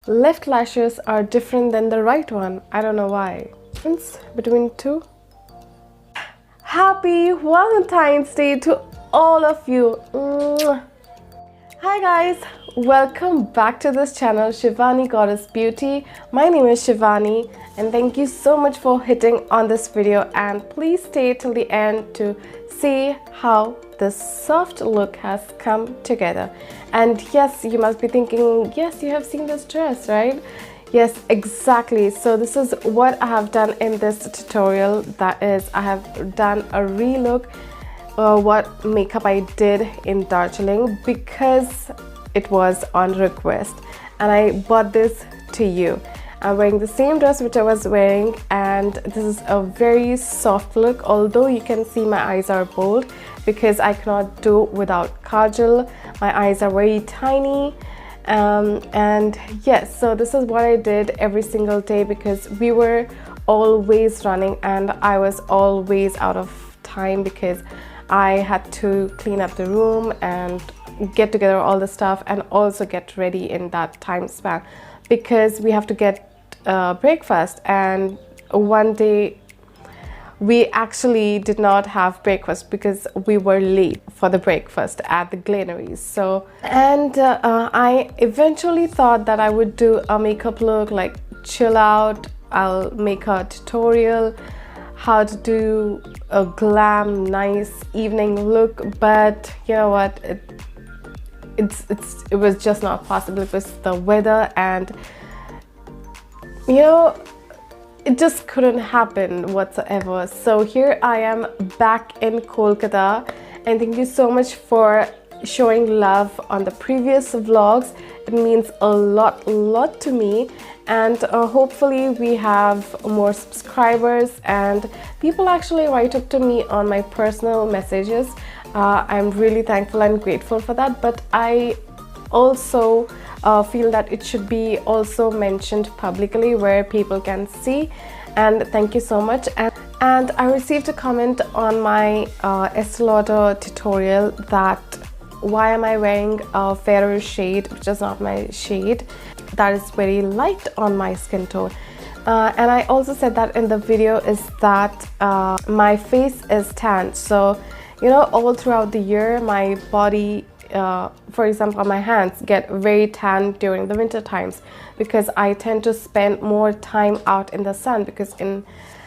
left lashes are different than the right one. I don't know why. Difference between two. Happy Valentine's Day to all of you. Mwah. Hi guys, welcome back to this channel, Shivani Goddess Beauty. My name is Shivani and thank you so much for hitting on this video, and please stay till the end to see how this soft look has come together. And yes, you must be thinking, yes, you have seen this dress, right? Yes, exactly. So this is what I have done in this tutorial. That is, I have done a relook what makeup I did in Darjeeling because it was on request, and I bought this to you. I'm wearing the same dress which I was wearing, and this is a very soft look, although you can see my eyes are bold because I cannot do without kajal. My eyes are very tiny. And yes, so this is what I did every single day because we were always running and I was always out of time because I had to clean up the room and get together all the stuff and also get ready in that time span because we have to get breakfast. And one day we actually did not have breakfast because we were late for the breakfast at the Gleneries. So, and I eventually thought that I would do a makeup look like chill out. I'll make a tutorial how to do a glam nice evening look, but you know what, it was just not possible. It was the weather, and you know, it just couldn't happen whatsoever. So here I am back in Kolkata, and thank you so much for showing love on the previous vlogs. It means a lot to me, and hopefully we have more subscribers and people actually write up to me on my personal messages. I'm really thankful and grateful for that, but I also feel that it should be also mentioned publicly where people can see, and thank you so much. And I received a comment on my Estee Lauder tutorial that why am I wearing a fairer shade which is not my shade, that is very light on my skin tone. And I also said that in the video is that my face is tan, so you know, all throughout the year my body, for example my hands, get very tan during the winter times because I tend to spend more time out in the sun because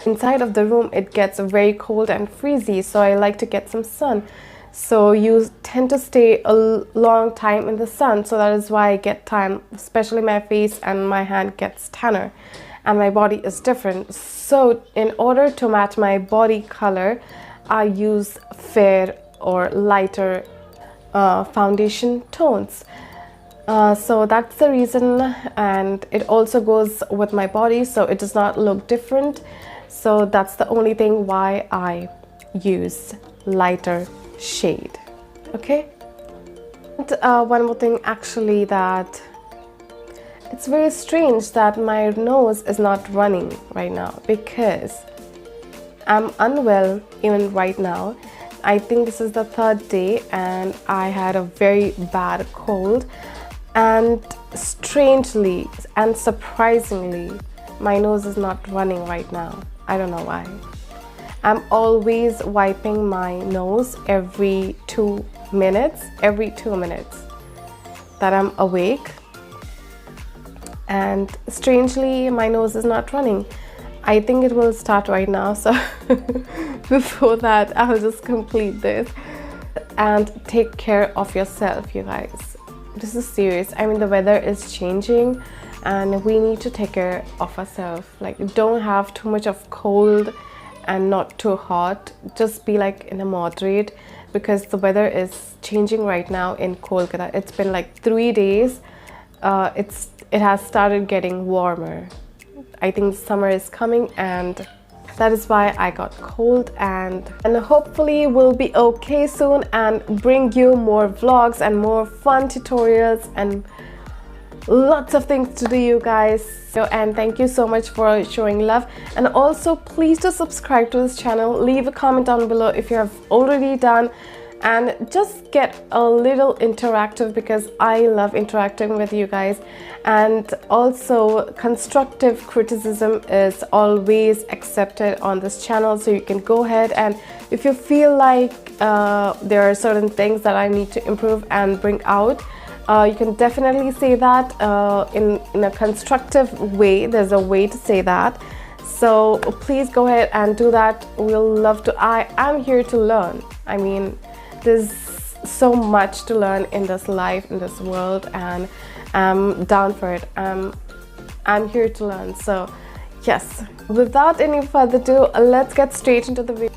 inside of the room it gets very cold and freezy, so I like to get some sun. So you tend to stay a long time in the sun, so that is why I get tan, especially my face, and my hand gets tanner and my body is different. So in order to match my body color, I use fair or lighter foundation tones. So that's the reason, and it also goes with my body so it does not look different. So that's the only thing why I use lighter shade. Okay, and one more thing actually, that it's very strange that my nose is not running right now because I'm unwell even right now. I think this is the third day and I had a very bad cold, and strangely and surprisingly my nose is not running right now. I don't know why. I'm always wiping my nose every 2 minutes that I'm awake, and strangely my nose is not running. I think it will start right now, so before that I'll just complete this. And take care of yourself, you guys. This is serious. I mean, the weather is changing and we need to take care of ourselves. Like, don't have too much of cold and not too hot. Just be like in a moderate, because the weather is changing right now in Kolkata. It's been like 3 days. It has started getting warmer. I think summer is coming, and that is why I got cold, and hopefully we'll be okay soon and bring you more vlogs and more fun tutorials and lots of things to do, you guys. So, and thank you so much for showing love, and also please do subscribe to this channel. Leave a comment down below if you have already done, and just get a little interactive, because I love interacting with you guys. And also, constructive criticism is always accepted on this channel, so you can go ahead and if you feel like there are certain things that I need to improve and bring out, you can definitely say that in a constructive way. There's a way to say that, so please go ahead and do that. We'll love to. I am here to learn. I mean, there's so much to learn in this life, in this world, and I'm down for it. I'm here to learn. So yes, without any further ado, let's get straight into the video.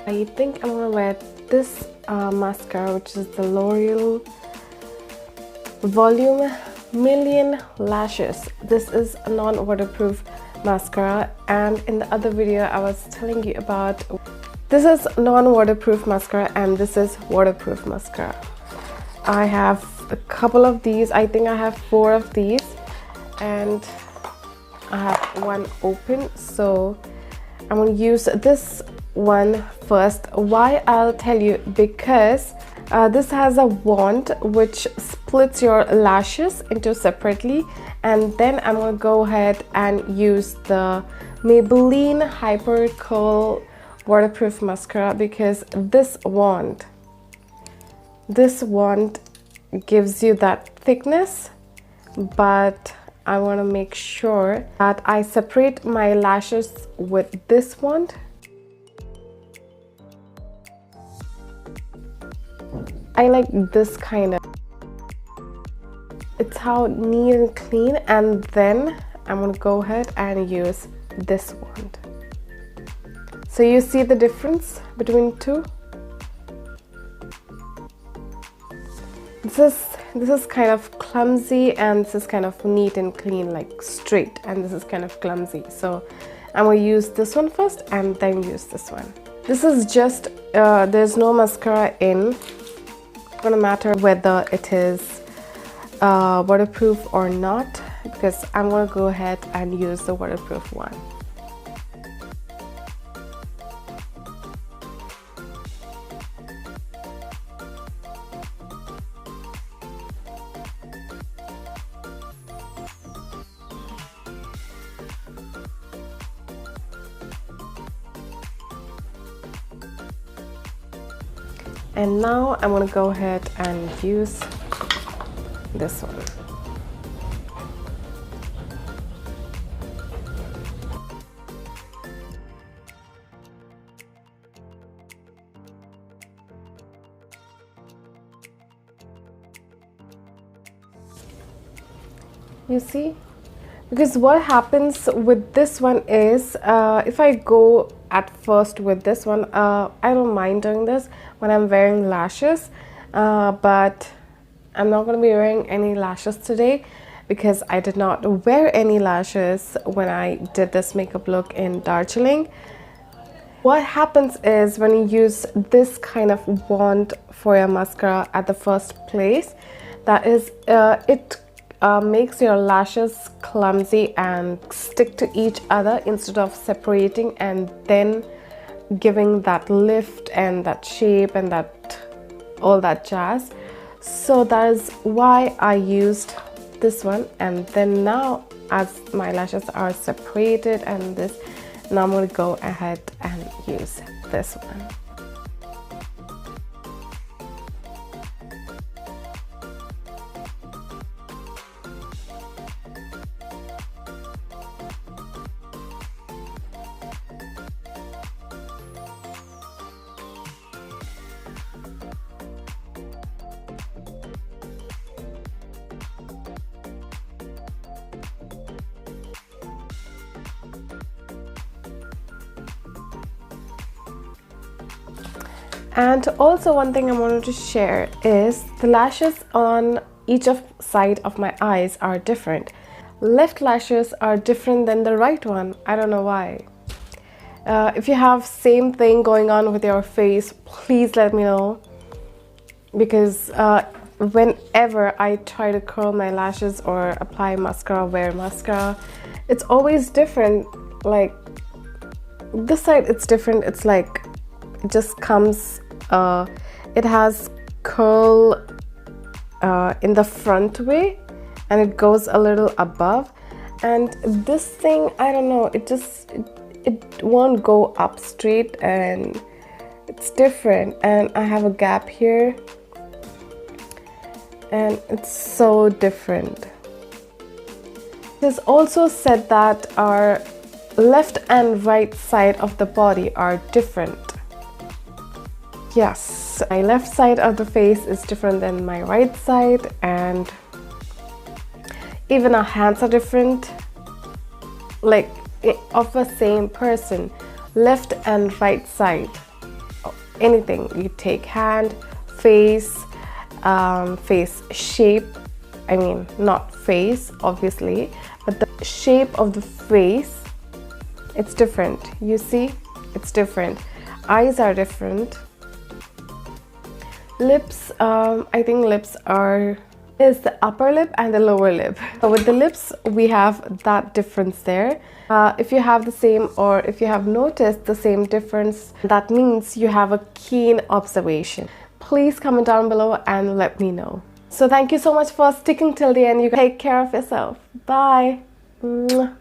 I think I'm gonna wear this mascara, which is the L'Oreal Volume Million Lashes. This is a non-waterproof mascara, and in the other video I was telling you about this is non-waterproof mascara and this is waterproof mascara. I have a couple of these. I think I have 4 of these, and I have one open, so I'm going to use this one first. Why? I'll tell you, because this has a wand which splits your lashes into separately, and then I'm going to go ahead and use the Maybelline Hyper Curl waterproof mascara, because this wand gives you that thickness, but I want to make sure that I separate my lashes with this wand. I like this kind of, it's how neat and clean, and then I'm going to go ahead and use this wand. So you see the difference between two? This is kind of clumsy, and this is kind of neat and clean, like straight, and this is kind of clumsy. So I'm going to use this one first and then use this one. This is just, there's no mascara in. It's gonna matter whether it is waterproof or not, because I'm gonna go ahead and use the waterproof one. And now I'm going to go ahead and use this one. You see? Because what happens with this one is, if I go at first with this one, I don't mind doing this when I'm wearing lashes, but I'm not going to be wearing any lashes today because I did not wear any lashes when I did this makeup look in Darjeeling. What happens is, when you use this kind of wand for your mascara at the first place, that is, it makes your lashes clumsy and stick to each other instead of separating and then giving that lift and that shape and that all that jazz. So that is why I used this one, and then now as my lashes are separated and this, now I'm going to go ahead and use this one. And also, one thing I wanted to share is the lashes on each side of my eyes are different. Left lashes are different than the right one. I don't know why. If you have same thing going on with your face, please let me know, because whenever I try to curl my lashes or apply mascara, wear mascara, it's always different. Like this side, it's different. It's like it just comes, it has curl in the front way, and it goes a little above, and this thing, I don't know, it won't go up straight, and it's different. And I have a gap here, and it's so different. It is also said that our left and right side of the body are different. Yes, my left side of the face is different than my right side, and even our hands are different, like of the same person, left and right side. anything. You take hand, face, face shape, I mean not face obviously, but the shape of the face, it's different. You see, it's different. Eyes are different. Lips, I think lips is the upper lip and the lower lip. So with the lips we have that difference there. If you have the same, or if you have noticed the same difference, that means you have a keen observation. Please comment down below and let me know. So thank you so much for sticking till the end. You take care of yourself. Bye. Mwah.